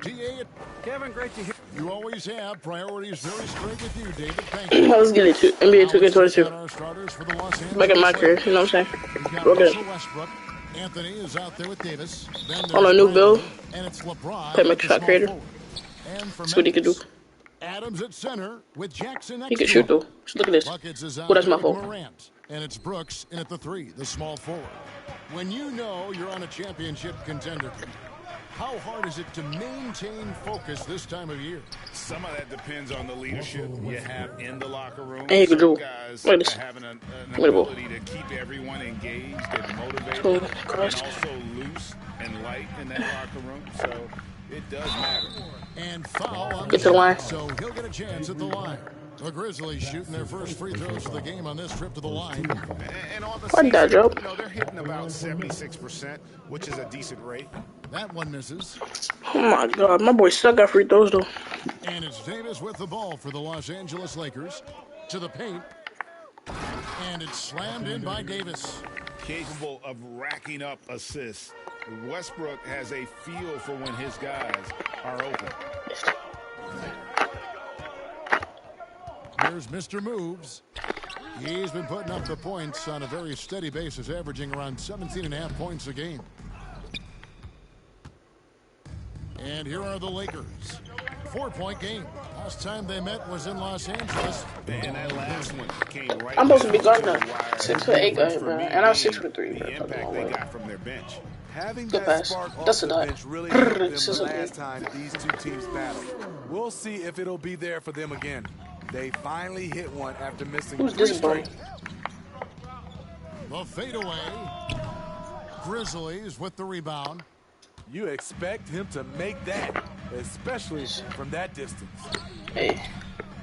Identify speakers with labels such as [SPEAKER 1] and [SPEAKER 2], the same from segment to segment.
[SPEAKER 1] DA.
[SPEAKER 2] Kevin, great to hear.
[SPEAKER 1] You always have priorities very straight with you, David. Thank you.
[SPEAKER 3] Let's get it to NBA 2K22.
[SPEAKER 1] Our starters for the Los Angeles
[SPEAKER 3] Making my career, you know what I'm saying? Okay.
[SPEAKER 1] Westbrook. Anthony is out there with Davis.
[SPEAKER 3] On a new build.
[SPEAKER 1] And it's LeBron.
[SPEAKER 3] Play make shot creator. See what he can do.
[SPEAKER 1] Adams at center with Jackson next
[SPEAKER 3] he can shoot though. Just look at this. Oh, that's my fault.
[SPEAKER 1] Morant. And it's Brooks in at the 3, the small forward. When you know you're on a championship contender, how hard is it to maintain focus this time of year?
[SPEAKER 4] Some of that depends on the leadership you have in the locker room.
[SPEAKER 3] And you can do
[SPEAKER 4] guys having an ability to keep everyone engaged and motivated, and also loose and light in that locker room. So it does matter.
[SPEAKER 1] And foul on
[SPEAKER 3] the line.
[SPEAKER 1] So he'll get a chance at the line. The Grizzlies shooting their first free throws of the game on this trip to the line.
[SPEAKER 4] And all the
[SPEAKER 3] that job?
[SPEAKER 4] they're hitting about 76%, which is a decent rate.
[SPEAKER 1] That one misses.
[SPEAKER 3] Oh my God, my boy stuck at free throws though.
[SPEAKER 1] And it's Davis with the ball for the Los Angeles Lakers. To the paint. And it's slammed in by Davis.
[SPEAKER 4] Capable of racking up assists. Westbrook has a feel for when his guys are open.
[SPEAKER 1] Here's Mr. Moves. He's been putting up the points on a very steady basis, averaging around 17.5 points a game. And here are the Lakers. 4-point game. Last time they met was in Los Angeles.
[SPEAKER 4] And that last one came right.
[SPEAKER 3] I'm supposed to be guarding a 6'8" guy, bro. And I was 6'3".
[SPEAKER 4] The impact they got from their bench.
[SPEAKER 5] Having
[SPEAKER 3] good
[SPEAKER 5] that
[SPEAKER 3] pass.
[SPEAKER 5] spark off
[SPEAKER 3] That's a
[SPEAKER 5] the
[SPEAKER 3] dot.
[SPEAKER 5] bench really helped them the last time these two teams battled. We'll see if it'll be there for them again. They finally hit one after missing 3 straight.
[SPEAKER 1] The fadeaway. Grizzlies with the rebound.
[SPEAKER 5] You expect him to make that, especially from that distance.
[SPEAKER 3] Hey.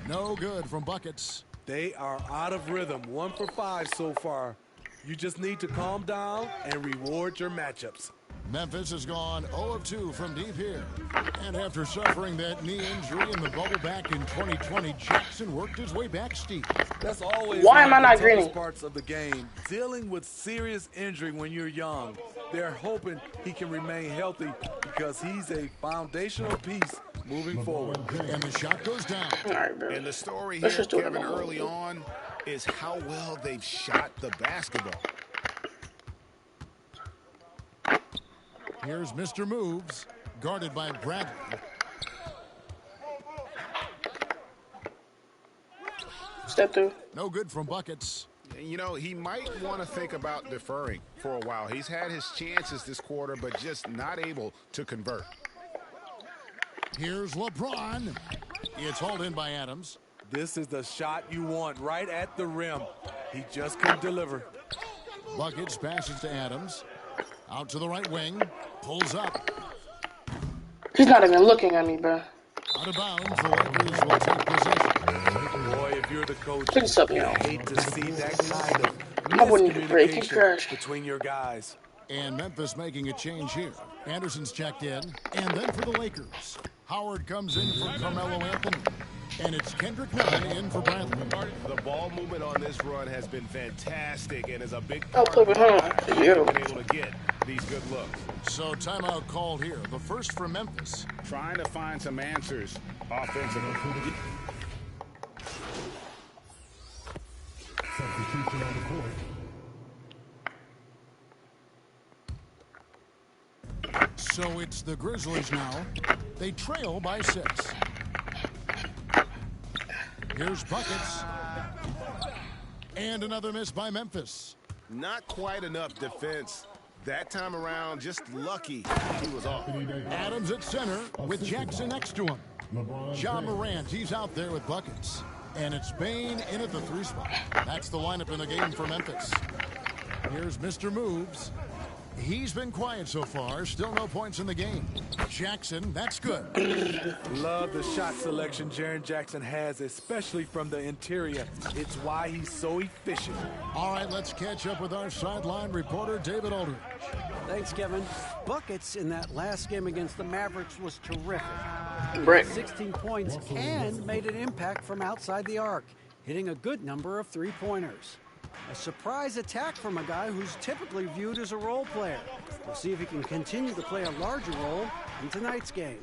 [SPEAKER 1] No good from buckets.
[SPEAKER 5] They are out of rhythm. 1 for 5 so far. You just need to calm down and reward your matchups.
[SPEAKER 1] Memphis has gone 0 of 2 from deep here. And after suffering that knee injury in the bubble back in 2020, Jackson worked his way back steep.
[SPEAKER 5] That's always
[SPEAKER 3] why am I not
[SPEAKER 5] the
[SPEAKER 3] greening?
[SPEAKER 5] Parts of the game. Dealing with serious injury when you're young. They're hoping he can remain healthy because he's a foundational piece moving forward.
[SPEAKER 1] And the shot goes down.
[SPEAKER 3] All right, bro.
[SPEAKER 4] And the story here, Kevin, early on is how well they've shot the basketball.
[SPEAKER 1] Here's Mr. Moves, guarded by Bradley.
[SPEAKER 3] Step through.
[SPEAKER 1] No good from buckets.
[SPEAKER 4] You know, he might want to think about deferring for a while. He's had his chances this quarter, but just not able to convert.
[SPEAKER 1] Here's LeBron. It's hauled in by Adams.
[SPEAKER 5] This is the shot you want right at the rim. He just couldn't deliver.
[SPEAKER 1] Buckets passes to Adams. Out to the right wing. Pulls up.
[SPEAKER 3] He's not even looking at me, bro.
[SPEAKER 1] Out of bounds. The Lakers will take possession.
[SPEAKER 5] Boy, if you're the coach,
[SPEAKER 3] please stop me out.
[SPEAKER 5] Hate to see that kind of
[SPEAKER 3] miscommunication
[SPEAKER 5] between your guys.
[SPEAKER 1] And Memphis making a change here. Anderson's checked in. And then for the Lakers, Howard comes in for Carmelo Anthony. And it's Kendrick Nunn in for Bradley.
[SPEAKER 4] The ball movement on this run has been fantastic and is a big
[SPEAKER 3] part of
[SPEAKER 4] been able to get these good looks.
[SPEAKER 1] So timeout called here. The first for Memphis.
[SPEAKER 4] Trying to find some answers offensively.
[SPEAKER 6] Substitution on the court.
[SPEAKER 1] So it's the Grizzlies now. They trail by 6. Here's buckets. And another miss by Memphis.
[SPEAKER 4] Not quite enough defense. That time around, just lucky he was off.
[SPEAKER 1] Adams at center with Jackson next to him. Ja Morant, he's out there with buckets. And it's Bane in at the 3 spot. That's the lineup in the game for Memphis. Here's Mr. Moves. He's been quiet so far. Still no points in the game. Jackson, that's good.
[SPEAKER 5] Love the shot selection Jaren Jackson has, especially from the interior. It's why he's so efficient.
[SPEAKER 1] All right, let's catch up with our sideline reporter, David Aldridge.
[SPEAKER 2] Thanks, Kevin. Buckets in that last game against the Mavericks was terrific.
[SPEAKER 3] Brick.
[SPEAKER 2] 16 points and made an impact from outside the arc, hitting a good number of three-pointers. A surprise attack from a guy who's typically viewed as a role player. We'll see if he can continue to play a larger role in tonight's game.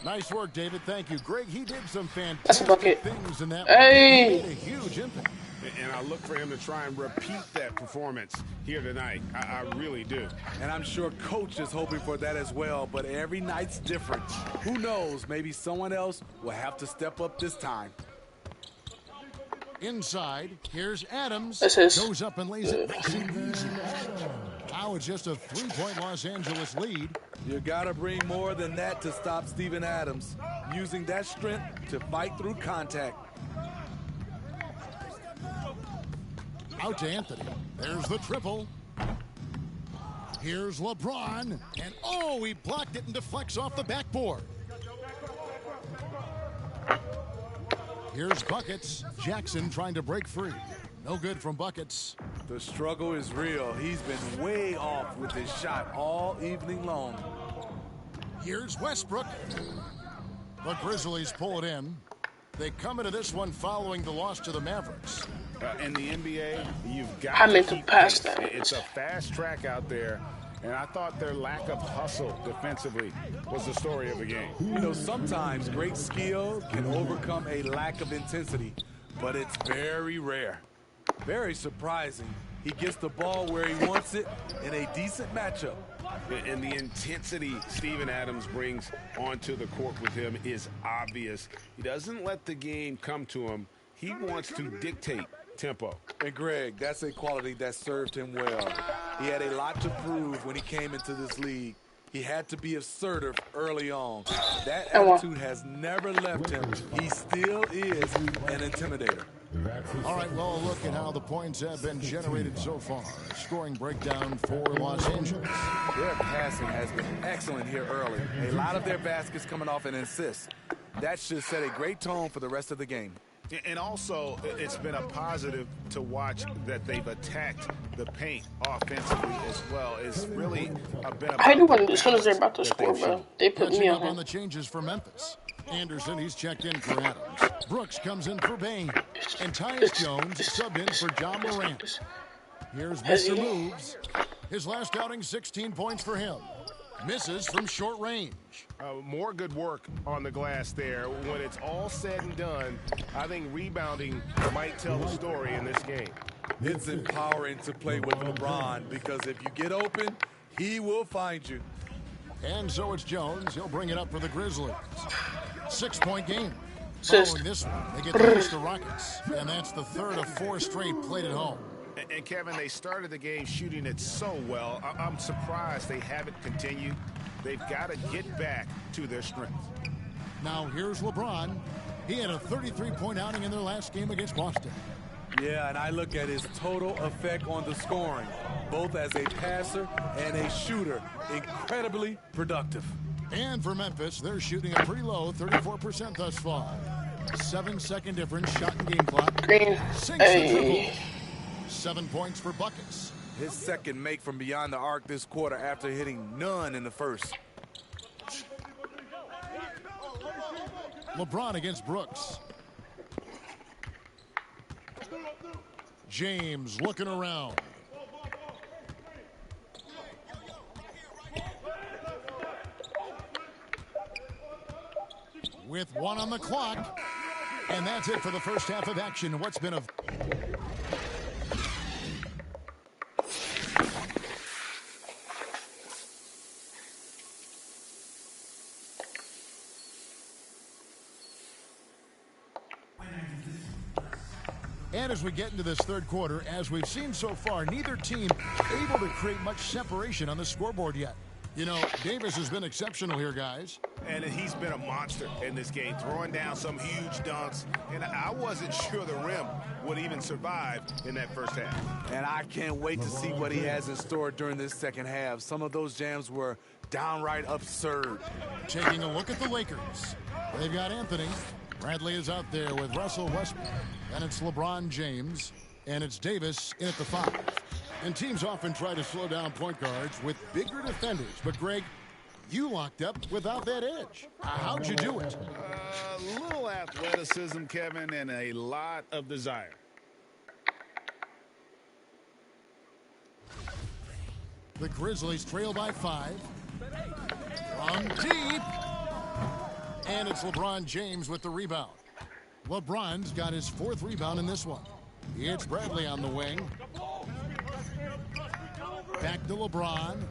[SPEAKER 1] Nice work, David. Thank you. Greg, he did some
[SPEAKER 3] That's a
[SPEAKER 1] fantastic
[SPEAKER 3] bucket.
[SPEAKER 1] things in that
[SPEAKER 3] Hey.
[SPEAKER 1] one. He made a huge impact.
[SPEAKER 4] And I look for him to try and repeat that performance here tonight. I really do.
[SPEAKER 5] And I'm sure Coach is hoping for that as well, but every night's different. Who knows, maybe someone else will have to step up this time.
[SPEAKER 1] Inside, here's Adams.
[SPEAKER 3] This is
[SPEAKER 1] Goes up and lays it nice and easy. Now it's just a 3-point Los Angeles lead.
[SPEAKER 5] You gotta bring more than that to stop Steven Adams, using that strength to fight through contact.
[SPEAKER 1] Out to Anthony. There's the triple. Here's LeBron. And oh, he blocked it and deflects off the backboard. Here's Buckets. Jackson trying to break free. No good from Buckets.
[SPEAKER 5] The struggle is real. He's been way off with his shot all evening long.
[SPEAKER 1] Here's Westbrook. The Grizzlies pull it in. They come into this one following the loss to the Mavericks.
[SPEAKER 4] In the NBA, you've got
[SPEAKER 3] I
[SPEAKER 4] to
[SPEAKER 3] meant to
[SPEAKER 4] keep
[SPEAKER 3] pass
[SPEAKER 4] pace.
[SPEAKER 3] that.
[SPEAKER 4] It's a fast track out there, and I thought their lack of hustle defensively was the story of the game.
[SPEAKER 5] You know, sometimes great skill can overcome a lack of intensity, but it's very rare. Very surprising. He gets the ball where he wants it in a decent matchup.
[SPEAKER 4] And the intensity Steven Adams brings onto the court with him is obvious. He doesn't let the game come to him. He wants to dictate tempo.
[SPEAKER 5] And Greg, that's a quality that served him well. He had a lot to prove when he came into this league. He had to be assertive early on. That attitude has never left him. He still is an intimidator.
[SPEAKER 1] All right, well, a look at how the points have been generated so far. Scoring breakdown for Los Angeles.
[SPEAKER 5] Their passing has been excellent here early. A lot of their baskets coming off an assist. That should set a great tone for the rest of the game.
[SPEAKER 4] And also, it's been a positive to watch that they've attacked the paint offensively as well. It's really been a
[SPEAKER 3] I do when as soon as they're about to score, bro. They put
[SPEAKER 1] Catching
[SPEAKER 3] me
[SPEAKER 1] up
[SPEAKER 3] on
[SPEAKER 1] on
[SPEAKER 3] him.
[SPEAKER 1] the changes for Memphis. Anderson, he's checked in for Adams. Brooks comes in for Bain. And Tyus Jones subbed in for John Morant. Here's Mr. Moves. His last outing, 16 points for him. Misses from short range.
[SPEAKER 6] More good work on the glass there. When it's all said and done, I think rebounding might tell the story in this game.
[SPEAKER 5] It's empowering to play with LeBron because if you get open, he will find you.
[SPEAKER 1] And so it's Jones. He'll bring it up for the Grizzlies. 6-point game.
[SPEAKER 3] Assist.
[SPEAKER 1] Following this one, they get the Houston Rockets. And that's the third of 4 straight played at home.
[SPEAKER 4] And Kevin, they started the game shooting it so well. I'm surprised they haven't continued. They've got to get back to their strength.
[SPEAKER 1] Now here's LeBron. He had a 33-point outing in their last game against Boston.
[SPEAKER 5] Yeah, and I look at his total effect on the scoring, both as a passer and a shooter. Incredibly productive.
[SPEAKER 1] And for Memphis, they're shooting a pretty low 34% thus far. 7-second difference shot in game clock.
[SPEAKER 3] Green.
[SPEAKER 1] Sinks the triple.
[SPEAKER 3] Hey.
[SPEAKER 1] 7 points for Buckets.
[SPEAKER 5] His second make from beyond the arc this quarter after hitting none in the first.
[SPEAKER 1] LeBron against Brooks. James looking around. With 1 on the clock. And that's it for the first half of action. What's been a... And as we get into this third quarter, as we've seen so far, neither team able to create much separation on the scoreboard yet. You know, Davis has been exceptional here, guys.
[SPEAKER 4] And he's been a monster in this game, throwing down some huge dunks. And I wasn't sure the rim would even survive in that first half.
[SPEAKER 5] And I can't wait to see what he has in store during this second half. Some of those jams were downright absurd.
[SPEAKER 1] Taking a look at the Lakers. They've got Anthony. Bradley is out there with Russell Westbrook. And it's LeBron James. And it's Davis in at the 5. And teams often try to slow down point guards with bigger defenders. But, Greg, you locked up without that edge. How'd you do it?
[SPEAKER 4] A little athleticism, Kevin, and a lot of desire.
[SPEAKER 1] The Grizzlies trail by 5. From deep. And it's LeBron James with the rebound. LeBron's got his 4th rebound in this one. It's Bradley on the wing. Back to LeBron.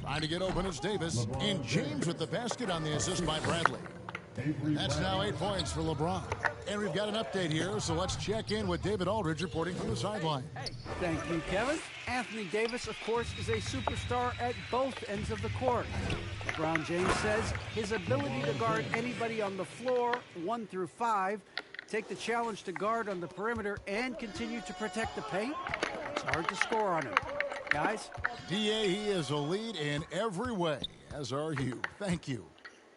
[SPEAKER 1] Trying to get open is Davis. And James with the basket on the assist by Bradley. That's now 8 points for LeBron. And we've got an update here, so let's check in with David Aldridge reporting from the sideline.
[SPEAKER 2] Thank you, Kevin. Anthony Davis, of course, is a superstar at both ends of the court. LeBron James says his ability to guard anybody on the floor, 1 through 5, take the challenge to guard on the perimeter, and continue to protect the paint, it's hard to score on him. Guys?
[SPEAKER 1] DA, he is a lead in every way, as are you. Thank you.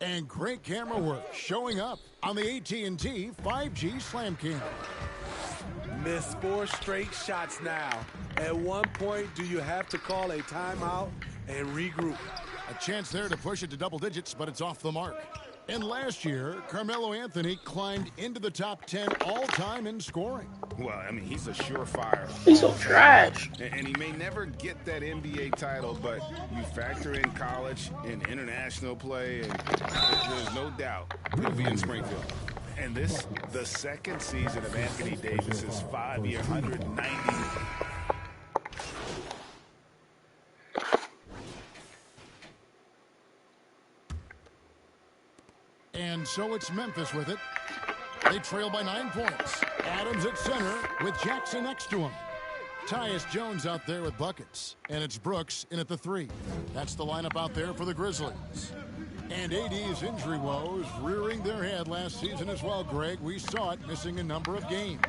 [SPEAKER 1] And great camera work showing up on the AT&T 5G Slam Cam.
[SPEAKER 5] Missed 4 straight shots now. At one point, do you have to call a timeout and regroup?
[SPEAKER 1] A chance there to push it to double digits, but it's off the mark. And last year, Carmelo Anthony climbed into the top 10 all-time in scoring.
[SPEAKER 4] Well, I mean, he's a surefire.
[SPEAKER 3] He's so trash.
[SPEAKER 4] And he may never get that NBA title, but you factor in college and international play, and there's no doubt he'll be in Springfield. And this, the second season of Anthony Davis's 5-year, $190.
[SPEAKER 1] And so it's Memphis with it. They trail by 9 points. Adams at center with Jackson next to him. Tyus Jones out there with buckets. And it's Brooks in at the 3. That's the lineup out there for the Grizzlies. And AD's injury woes rearing their head last season as well, Greg. We saw it missing a number of games.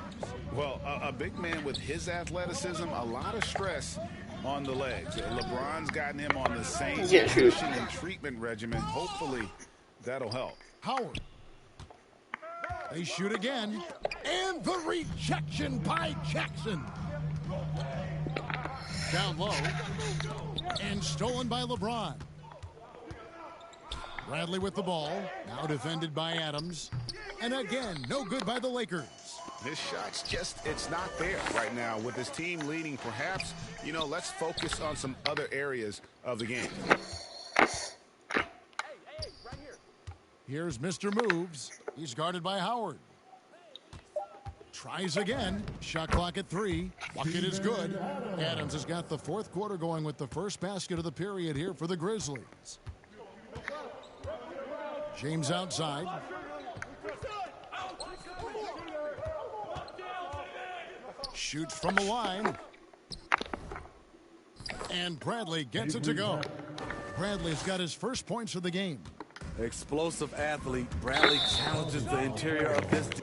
[SPEAKER 4] Well, a big man with his athleticism, a lot of stress on the legs. LeBron's gotten him on the same nutrition and treatment regimen. Hopefully, that'll help.
[SPEAKER 1] Howard. They shoot again. And the rejection by Jackson. Down low. And stolen by LeBron. Bradley with the ball. Now defended by Adams. And again, no good by the Lakers.
[SPEAKER 4] This shot's just, it's not there right now. With his team leading, perhaps, let's focus on some other areas of the game.
[SPEAKER 1] Here's Mr. Moves. He's guarded by Howard. Tries again. Shot clock at 3. Bucket is good. Adams has got the 4th quarter going with the first basket of the period here for the Grizzlies. James outside. Shoots from the line. And Bradley gets it to go. Bradley's got his first points of the game.
[SPEAKER 5] Explosive athlete, Bradley challenges the interior of this team.